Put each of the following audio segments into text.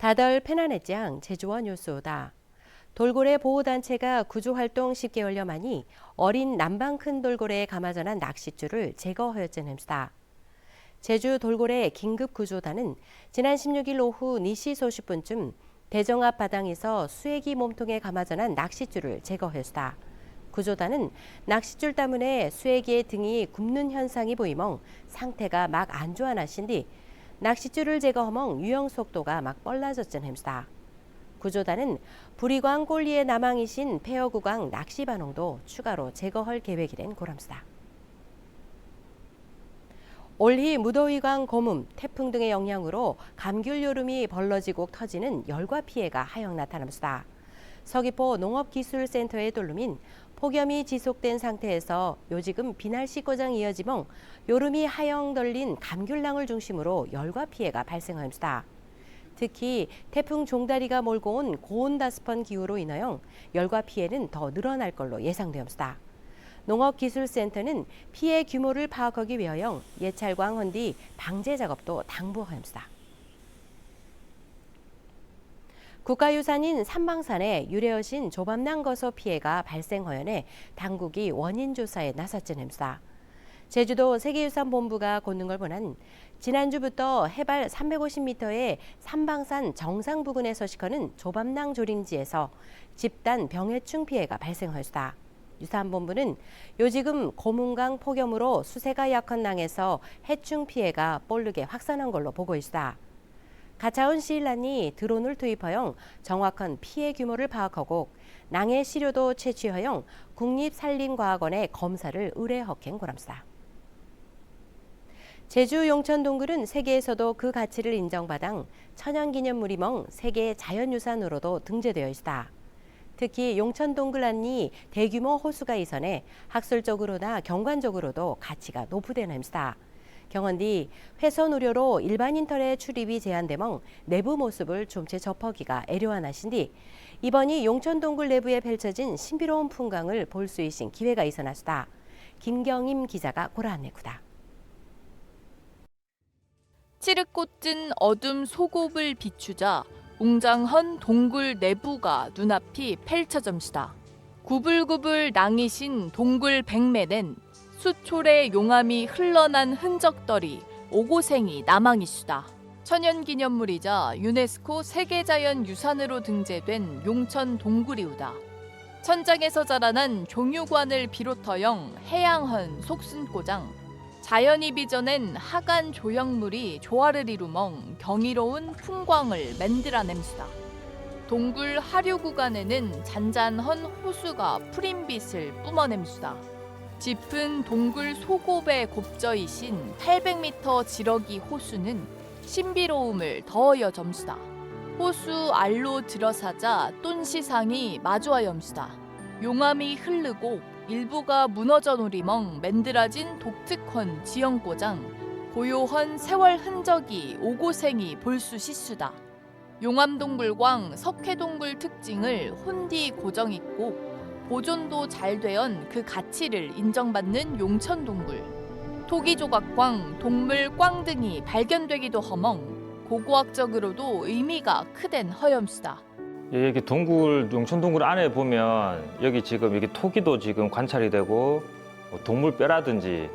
다들 편안했지양 제주원 뉴스다. 돌고래 보호단체가 구조활동 10개월여 만이 어린 남방 큰 돌고래에 감아전한 낚싯줄을 제거하였전입니다. 제주 돌고래 긴급구조단은 지난 16일 오후 4시 소십 분쯤 대정 앞 바당에서 수액이 몸통에 감아전한 낚싯줄을 제거했다. 구조단은 낚싯줄 때문에 수액이의 등이 굽는 현상이 보이멍 상태가 막 안 좋아나신 뒤 낚싯줄을 제거하멍 유영 속도가 막 빨라졌전입니다. 구조단은 부리광 꼴리의 남항이신 폐허구강 낚시반홍도 추가로 제거할 계획이란 고람수다. 올해 무더위강 고문, 태풍 등의 영향으로 감귤 여름이 벌러지고 터지는 열과 피해가 하영 나타납니다. 서귀포 농업기술센터의 돌루민 폭염이 지속된 상태에서 요지금 비날씨 고장 이어지멍 여름이 하영 덜린 감귤랑을 중심으로 열과 피해가 발생합니다. 특히 태풍 종다리가 몰고 온 고온다습한 기후로 인하여 열과 피해는 더 늘어날 걸로 예상되었습니다. 농업기술센터는 피해 규모를 파악하기 위하여 예찰광 헌디 방제 작업도 당부합니다. 국가유산인 삼방산에 유래어신 조밤낭 거소 피해가 발생하연에 당국이 원인 조사에 나섰전입니다. 제주도 세계유산본부가 권능을 본한 지난주부터 해발 350m의 삼방산 정상 부근에 서식하는 조밤낭 조림지에서 집단 병해충 피해가 발생하였다. 유산본부는 요지금 고문강 폭염으로 수세가 약한 낭에서 해충 피해가 빠르게 확산한 걸로 보고 있다. 가차운 시일란이 드론을 투입하여 정확한 피해 규모를 파악하고 낭의 시료도 채취하여 국립산림과학원에 검사를 의뢰하긴 고람수다. 제주 용천 동굴은 세계에서도 그 가치를 인정받아 천연기념물이멍 세계 자연유산으로도 등재되어 있다. 특히 용천 동굴 안이 대규모 호수가 이선해 학술적으로나 경관적으로도 가치가 높으되나입니다. 경헌디 회선 우려로 일반인터넷 출입이 제한되멍 내부 모습을 좀체 접하기가 애로하나신 뒤 이번이 용천 동굴 내부에 펼쳐진 신비로운 풍광을 볼 수 있신 기회가 있어나수다. 김경임 기자가 고라안내구다. 찌르꽃진 어둠 속옵을 비추자 웅장한 동굴 내부가 눈앞이 펼쳐점시다. 구불구불 낭이신 동굴 백매는 수초래 용암이 흘러난 흔적들이 오고생이 남항이수다. 천연기념물이자 유네스코 세계자연유산으로 등재된 용천 동굴이우다. 천장에서 자라난 종유관을 비롯하여 해양헌 속순고장, 자연이 빚어낸 하간 조형물이 조화를 이루멍 경이로운 풍광을 만들어냄수다. 동굴 하류 구간에는 잔잔한 호수가 푸린 빛을 뿜어냄수다. 짙은 동굴 속옵에 곱져이신 800m 지러기 호수는 신비로움을 더하여 점수다. 호수 알로 들어사자 똔시상이 마주하염수다. 용암이 흐르고 일부가 무너져 노리멍 만들어진 독특한 지형고장, 고요한 세월 흔적이 오고생이 볼 수 시수다. 용암동굴광 석회동굴 특징을 혼디 고정있고 보존도 잘 되언 그 가치를 인정받는 용천동굴. 토기조각광, 동물 꽝 등이 발견되기도 허멍 고고학적으로도 의미가 크댄 허염수다. 여기 동굴, 용천 동굴 안에 보면 여기 지금 여기 토기도 지금 관찰이 되고 동물 뼈라든지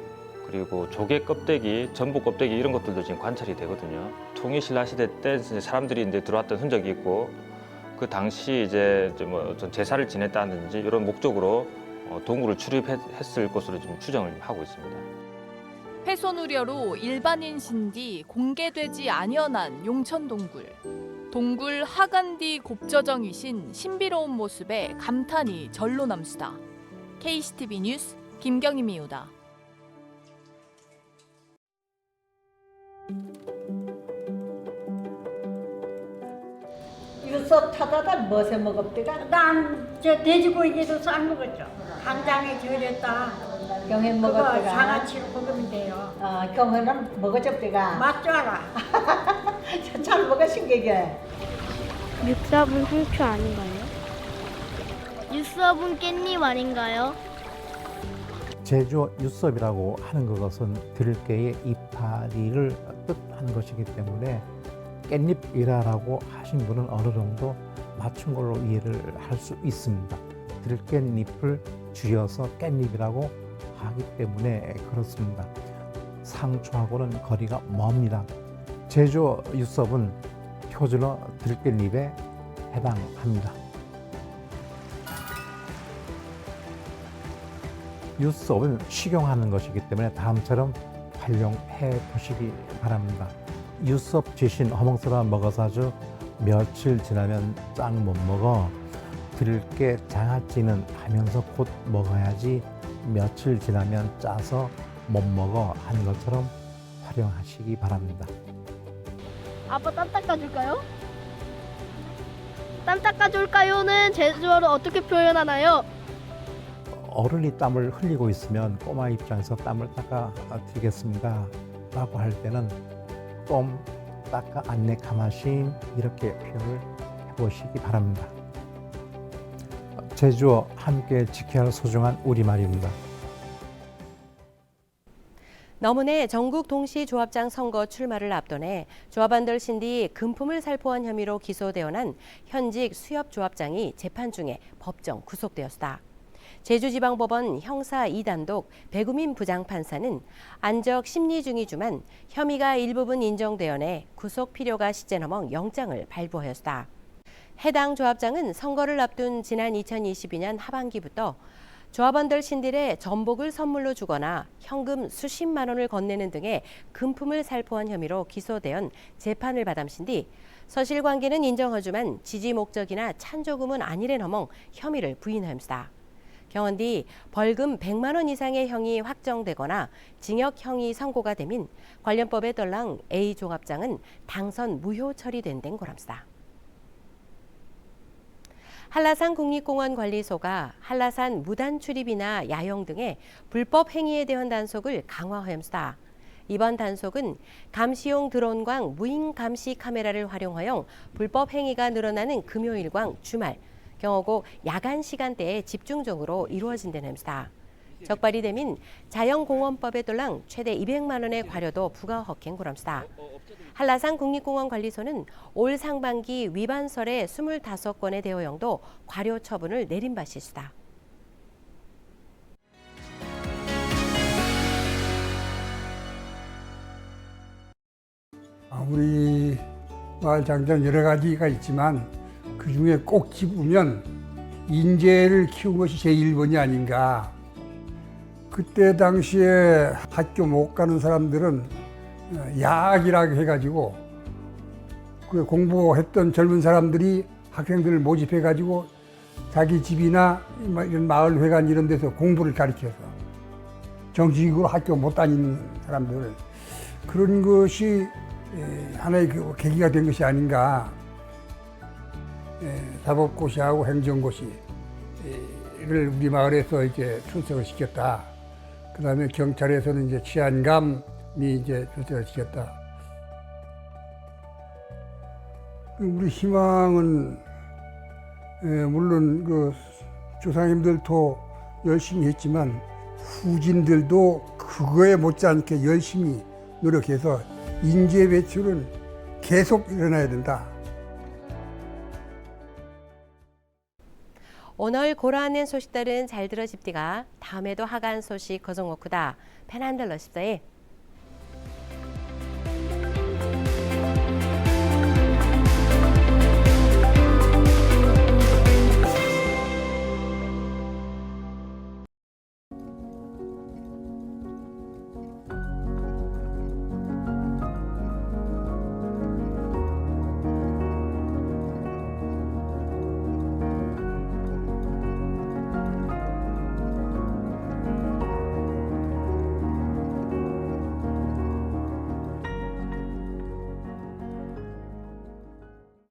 그리고 조개 껍데기, 전복 껍데기 이런 것들도 지금 관찰이 되거든요. 통일신라 시대 때 사람들이 이제 들어왔던 흔적이 있고 그 당시 이제 뭐 어떤 제사를 지냈다든지 이런 목적으로 동굴을 출입했을 것으로 지금 추정을 하고 있습니다. 훼손 우려로 일반인 신디 공개되지 아니언한 용천 동굴. 동굴 하간디 곱저정이신 신비로운 모습에 감탄이 절로 남수다. KCTV 뉴스 김경임이오다. 유서 타다다 뭐세 먹었대가? 난 저 돼지고기도 쌀 먹었죠. 간장에 절였다. 경현 그거 먹었대가? 상아치로 먹으면 돼요. 경현은 먹어줬대가? 맛줘라. 잘 먹으신 게게. 육사분 홍초 아닌가요? 육사분 깻잎 아닌가요? 제주 유섭이라고 하는 것은 들깨의 이파리를 뜻하는 것이기 때문에 깻잎이라고 하신 분은 어느 정도 맞춘 걸로 이해를 할 수 있습니다. 들깻잎을 줄여서 깻잎이라고 하기 때문에 그렇습니다. 상추하고는 거리가 멉니다. 제조 유섭은 표준어 들깻잎에 해당합니다. 유섭은 식용하는 것이기 때문에 다음처럼 활용해 보시기 바랍니다. 유섭 지신 허멍스러운 먹어서 아주 며칠 지나면 짱 못 먹어. 들깨 장아찌는 하면서 곧 먹어야지 며칠 지나면 짜서 못 먹어 하는 것처럼 활용하시기 바랍니다. 아빠 땀 닦아줄까요? 땀 닦아줄까요는 제주어로 어떻게 표현하나요? 어른이 땀을 흘리고 있으면 꼬마 입장에서 땀을 닦아 드리겠습니다 라고 할 때는 똥 닦아 안내 가마심 이렇게 표현을 해보시기 바랍니다. 제주어 함께 지켜야 할 소중한 우리말입니다. 너문의 전국 동시조합장 선거 출마를 앞둔해 조합원들 신디 금품을 살포한 혐의로 기소되어 난 현직 수협조합장이 재판 중에 법정 구속되었다. 제주지방법원 형사 2단독 배구민 부장판사는 안적 심리 중이지만 혐의가 일부분 인정되어 내 구속 필요가 시제넘어 영장을 발부하였다. 해당 조합장은 선거를 앞둔 지난 2022년 하반기부터 조합원들 신들의 전복을 선물로 주거나 현금 수십만 원을 건네는 등의 금품을 살포한 혐의로 기소되어 재판을 받았신 뒤 서실관계는 인정하지만 지지 목적이나 찬조금은 아니래 넘어 혐의를 부인하였다. 경원 뒤 벌금 100만 원 이상의 형이 확정되거나 징역형이 선고가 되면 관련법에 떨랑 A 조합장은 당선 무효 처리된 된 거랍니다. 한라산 국립공원 관리소가 한라산 무단 출입이나 야영 등의 불법 행위에 대한 단속을 강화하였습니다. 이번 단속은 감시용 드론과 무인 감시 카메라를 활용하여 불법 행위가 늘어나는 금요일과 주말, 경호고 야간 시간대에 집중적으로 이루어진다는 겁니다. 적발이 되면 자연공원법에 떨랑 최대 200만 원의 과료도 부과하겠는 거랍니다. 한라산 국립공원 관리소는 올 상반기 위반설의 25건의 대호형도 과료 처분을 내린 바 있습니다. 우리 마을 장점 여러 가지가 있지만 그중에 꼭 집으면 인재를 키운 것이 제1번이 아닌가. 그때 당시에 학교 못 가는 사람들은 야학이라고 해가지고 그 공부했던 젊은 사람들이 학생들을 모집해가지고 자기 집이나 이런 마을회관 이런 데서 공부를 가르쳐서 정식으로 학교 못 다니는 사람들을 그런 것이 하나의 그 계기가 된 것이 아닌가. 사법고시하고 행정고시를 우리 마을에서 이제 출석을 시켰다. 그다음에 경찰에서는 이제 치안감이 이제 출석을 시켰다. 우리 희망은 물론 그 조상님들도 열심히 했지만 후진들도 그거에 못지않게 열심히 노력해서 인재 배출은 계속 일어나야 된다. 오늘 고라하는 소식들은 잘 들어집디가 다음에도 하간 소식 거정놓고다. 페난들러십더에